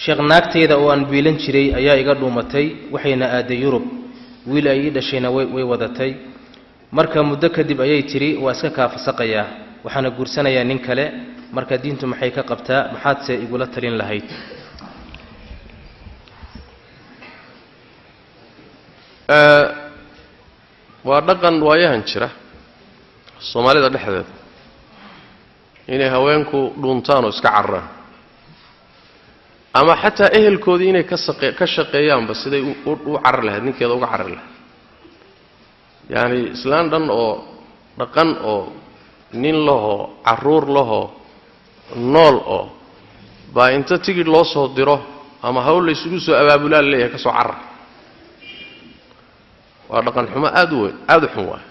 sheekh naagteeda oo aan biilan jiray ayaa iga dhuumatay waxayna aaday Yurub wiil ay dhashayna way wadatay marka muddo kadib ayay tiri waa iska kaafasaqaya waxaana guursanayaa nin kale marka diintu maxay ka qabtaa maxaad se igula talin lahayd waa dhaqan waayahan jira Soomaalida dhexdeeda inay haweenku dhuuntaan oo iska carraan ama xataa ehelkoodii inay ka shaqeeyaanba siday u carrar lahayd ninkeeda uga carrar lahayd yani islaan dhan oo dhaqan oo nin laho carruur laho nool oo baa inta tigidh loo soo diro ama hawl la isugu soo abaabulaan leeyahay ka soo carrar waa dhaqan xumo aad u xun waa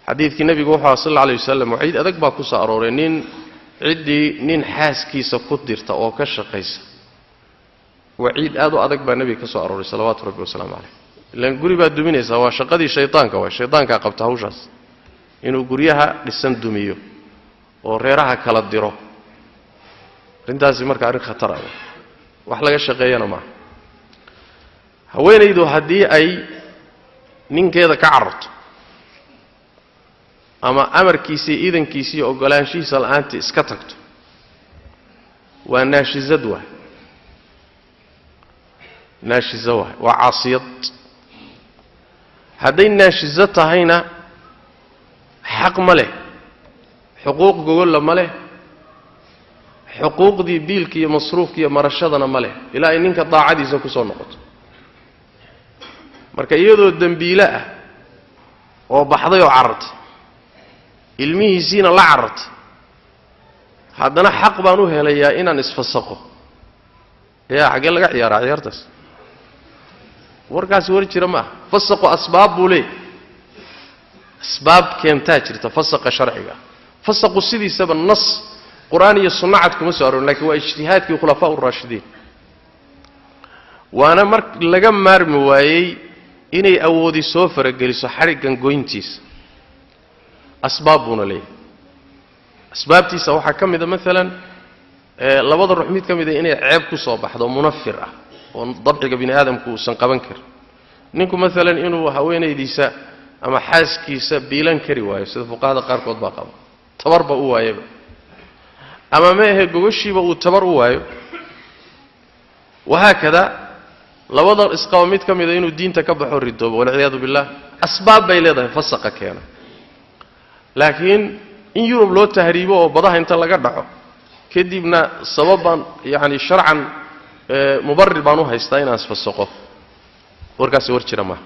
xadiidkii nabiga wuxuu sallallahu alayhi wasallam waxiid adag baa ku soo arooray nin xaaskiisa ku dirta oo ka shaqeysa waciid aad u adag baa nabiga ka soo arooray salawaatu rabbi wasalaamu alayhi ilaan guri baa duminaysa waa shaqadii shaytaanka waa shaytaanka qabta hawshaas inuu guryaha dhisan dumiyo oo reeraha kala diro intaasi marka arrin khatar ah wax laga shaqeeyana ma haweenaydu haddii ay ninkeeda ka cararto ama amarkiisii iidankiisii ogolaanshihiisa la'aantii iska tagto waa naashizad waa caasiyad hadday naashizad tahayna xaq ma leh xuquuq gogolla ma leh xuquuqdii biilka iyo masruufka iyo marashadana ma leh ilaa ay ninka daacadiisa ku soo noqoto marka iyadoo dambiile ah oo baxday oo carartay ilmihiisiina la carartay haddana xaq baan u helayaa inaan isfasaqo xagee laga ciyaaraa ciyaartaas warkaasi war jira ma aha fasaqo asbaab buu leeyahay asbaab keentaa jirta fasaqa sharciga fasaqu sidiisaba nas qur'aan iyo sunna cad kuma soo aroorin laakiin waa ijtihaadkii khulafaa ur-raashidiin waana mar laga maarmi waayey inay awoodi soo farageliso xariggan goyntiisa asbaab buuna leeyahay asbaabtiisa waxaa ka mida maalan labada ruux mid ka mida inay ceeb ku soo baxdo munafir ah oo dabciga bini aadamku uusan qaban karin ninku maalan inuu haweenaydiisa ama xaaskiisa biilan kari waayo sida fuqahaada qaarkood baa qaba tabarba u waayaba ama ma ahe gogoshiiba uu tabar u waayo wahaakada labada isqaba mid ka mida inuu diinta ka baxo ridoobo walciyaadu billah asbaab bay leedahay fasaqa keena laakiin in Yurub loo tahriibo oo badaha inta laga dhaco kadibna sababan yani sharcan mubarrir baan u haystaa inaan isfasaqo warkaasi war jira ma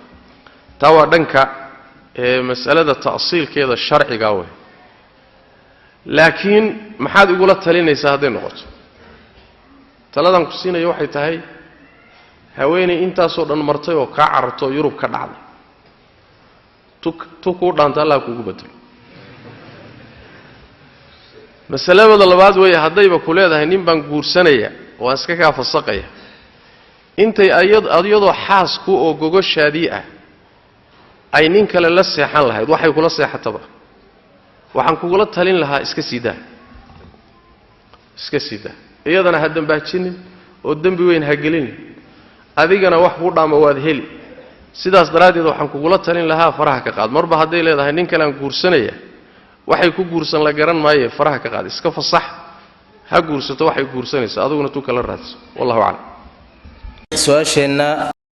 taa waa dhanka mas'alada ta'siilkeeda sharciga way laakiin maxaad igula talinaysaa hadday noqoto taladan ku siinayo waxay tahay haweeney intaasoo dhan martay oo ka cararto Yurub ka dhacday tu ku dhaanta Allah kugu bedelo masalada labaad way haddayba ku leedahay nin baan guursanaya oo iska ka fasaqaya intay ayadoo xaas ku oo gogoshaadii ah ay nin kale la seexan lahayd waxay kula seexataba waxaan kugula talin lahaa iska siidaa iyadana ha dambaajinin oo dambi weyn ha gelin adigana wax ku dhaama waad heli sidaas daraadeed waxaan kugula talin lahaa faraha ka qaad marba hadday leedahay nin kale aan guursanaya waxay ku guursan la garan maayo faraha ka qaad iska fasax ha guursato waxay guursanaysaa adiguna tu kala raadso wallahu a'lam su'aasheena